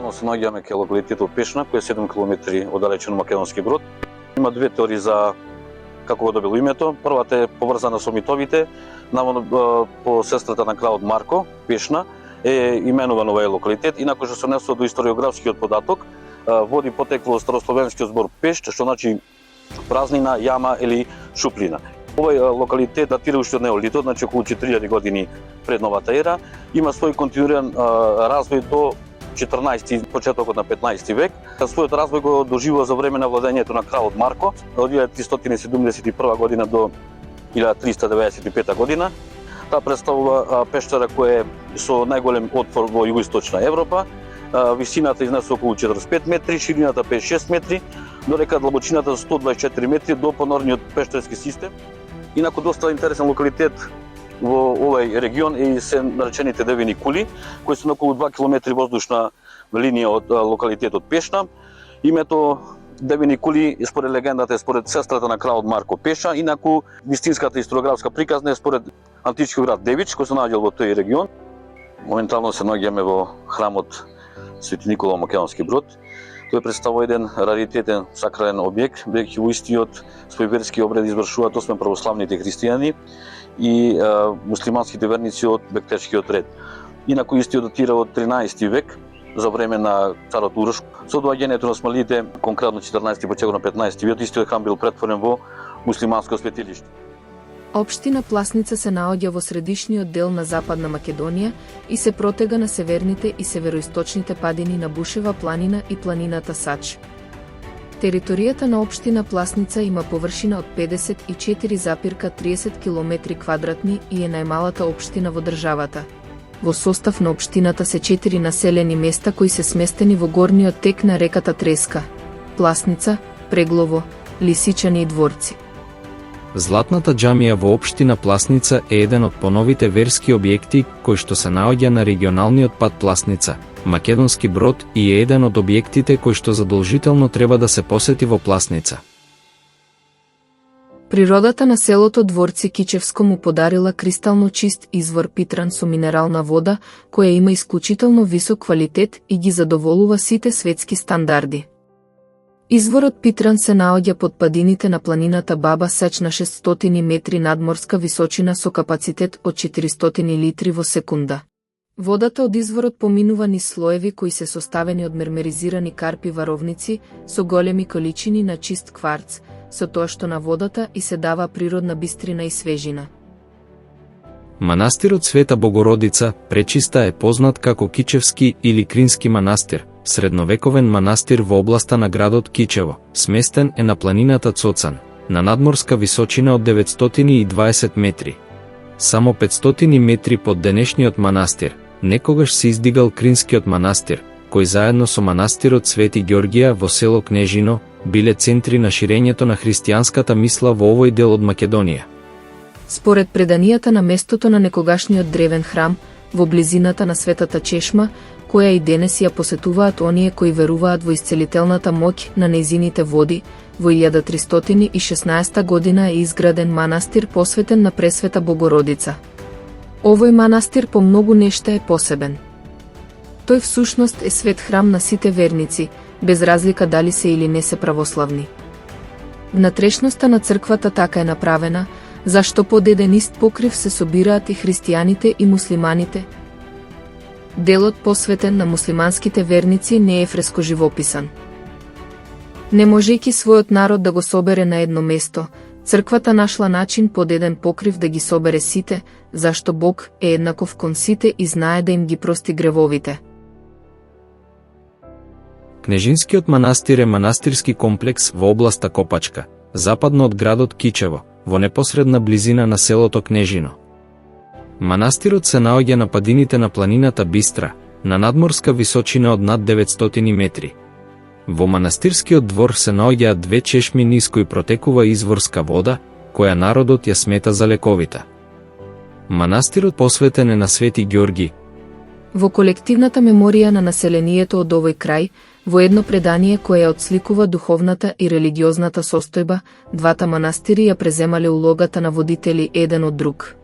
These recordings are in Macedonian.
Моментално се наоѓаме кај локалитетот Пешна, кој е 7 км оддалечен од Македонски Брод. Има две теории за како го добило името. Првата е поврзана со митовите. Наводно по сестрата на кралот Марко, Пешна, е именуван овој локалитет. Инаку што се однесува до историографскиот податок, води потекло од старословенскиот збор пешт, што значи празнина, јама или шуплина. Овој локалитет датира уште од неолитот, значи околу 4000 години пред новата ера. Има свој континуиран развој до 14 почетокот на 15 век. Својот развој го доживува за време на владењето на кралот Марко од 1371 година до 1395 година. Таа представува пештера која е со најголем отвор во југоисточна Европа. Висината изнесува околу 45 метри, ширината 56 метри, додека длабочината 124 метри до понорниот пештерски систем. Инаку доста интересен локалитет во овој регион и се наречените Девини кули, кои се на околу 2 км воздушна линија од локалитетот Пешна. Името Девини кули според легендата е според сестрата на кралот Марко Пеша, инаку вистинската историографска приказна е според античкиот град Девич, кој се наоѓал во тој регион. Моментално се наоѓаме во храмот Свети Никола Македонски Брод. Тој представува еден раритетен сакрален објект, бидејќи во истиот свој верски обред извршуваат освен православните христијани и муслиманските верници од бектешкиот ред. Инаку истиот датира од 13 век, за време на царот Урош. Со доаѓањето на османлите, конкретно 14 почеток на 15 век, истиот храм бил претворен во муслиманско светилиште. Општина Пласница се наоѓа во средишниот дел на Западна Македонија и се протега на северните и североисточните падини на Бушева планина и планината Сач. Територијата на општина Пласница има површина од 54,30 км квадратни и е најмалата општина во државата. Во состав на општината се 4 населени места кои се сместени во горниот тек на реката Треска: Пласница, Преглово, Лисичани и Дворци. Златната џамија во општина Пласница е еден од поновите верски објекти кој што се наоѓа на регионалниот пат Пласница, Македонски Брод и е еден од објектите кој што задолжително треба да се посети во Пласница. Природата на селото Дворци Кичевско му подарила кристално чист извор Питран со минерална вода, која има исклучително висок квалитет и ги задоволува сите светски стандарди. Изворот Питран се наоѓа под падините на планината Баба Сеч на 600 метри надморска височина со капацитет од 400 литри во секунда. Водата од изворот поминува низ слоеви кои се составени од мермеризирани карпи варовници со големи количини на чист кварц, со тоа што на водата и се дава природна бистрина и свежина. Манастирот Света Богородица, Пречиста е познат како Кичевски или Крински манастир, средновековен манастир во областа на градот Кичево. Сместен е на планината Цоцан, на надморска височина од 920 метри. Само 500 метри под денешниот манастир, некогаш се издигал Кринскиот манастир, кој заедно со манастирот Свети Ѓоргија во село Кнежино биле центри на ширењето на христијанската мисла во овој дел од Македонија. Според преданијата на местото на некогашниот древен храм, во близината на Светата чешма, која и денес ја посетуваат оние кои веруваат во исцелителната моќ на нејзините води, во 1316 година е изграден манастир посветен на Пресвета Богородица. Овој манастир по многу нешта е посебен. Тој всушност е свет храм на сите верници, без разлика дали се или не се православни. Внатрешноста на црквата така е направена, зашто под еден ист покрив се собираат и христијаните и муслиманите. Делот посветен на муслиманските верници не е фрескоживописан. Не можејќи својот народ да го собере на едно место, црквата нашла начин под еден покрив да ги собере сите, зашто Бог е еднаков кон сите и знае да им ги прости гревовите. Кнежинскиот манастир е манастирски комплекс во областа Копачка, западно од градот Кичево, во непосредна близина на селото Кнежино. Манастирот се наоѓа на падините на планината Бистра, на надморска височина од над 900 метри. Во манастирскиот двор се наоѓаат две чешми низ кои протекува изворска вода, која народот ја смета за лековита. Манастирот посветен е на Свети Ѓорги. Во колективната меморија на населението од овој крај, во едно предание кое ја отсликува духовната и религиозната состојба, двата манастири ја преземале улогата на водители еден од друг.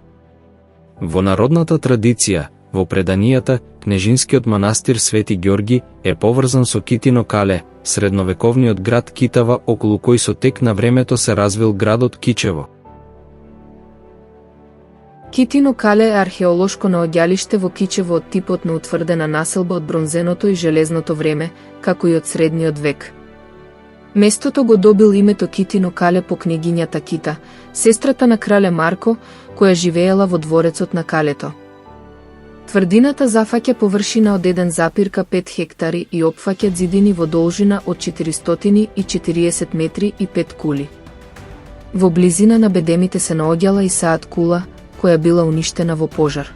Во народната традиција, Во преданијата, кнежинскиот манастир Свети Ѓорги е поврзан со Китино Кале, средновековниот град Китава околу кој со тек на времето се развил градот Кичево. Китино Кале е археолошко наоѓалиште во Кичево од типот на утврдена населба од бронзеното и железното време, како и од средниот век. Местото го добил името Китино Кале по княгињата Кита, сестрата на крале Марко, која живеела во дворецот на Калето. Тврдината зафаќа површина од 1,5 хектари и опфаќа ѕидини во должина од 440 метри и 5 кули. Во близина на бедемите се наоѓала и Саат кула, која била уништена во пожар.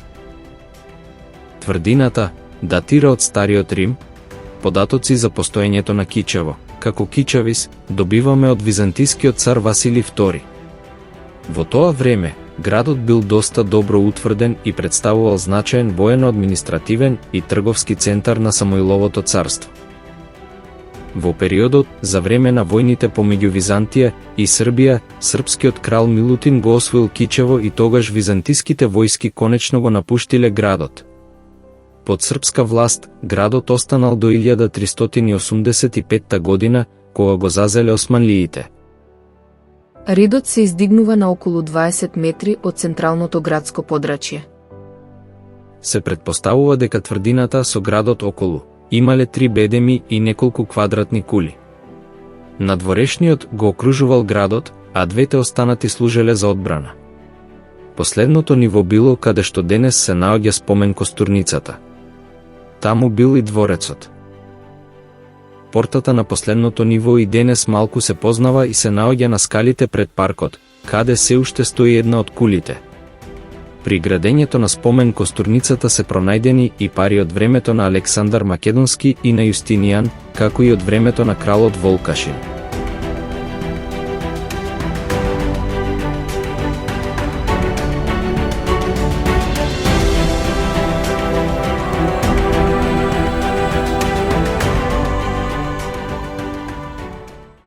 Тврдината датира од Стариот Рим. Податоци за постоењето на Кичево, како Кичавис, добиваме од византискиот цар Васили II. Во тоа време, градот бил доста добро утврден и представувал значаен воено-административен и трговски центар на Самоиловото царство. Во периодот за време на војните помеѓу Византија и Србија, српскиот крал Милутин го освоил Кичево и тогаш византиските војски конечно го напуштиле градот. Под српска власт, градот останал до 1385 година, кога го зазеле османлиите. Ридот се издигнува на околу 20 метри од централното градско подрачје. Се претпоставува дека тврдината со градот околу имале 3 бедеми и неколку квадратни кули. Надворешниот го окружувал градот, а двете останати служеле за одбрана. Последното ниво било каде што денес се наоѓа спомен костурницата. Таму бил и дворецот. Портата на последното ниво и денес малку се познава и се наоѓа на скалите пред паркот, каде се уште стои една од кулите. При градењето на спомен костурницата се пронајдени и пари од времето на Александар Македонски и на Јустинијан, како и од времето на кралот Волкашин.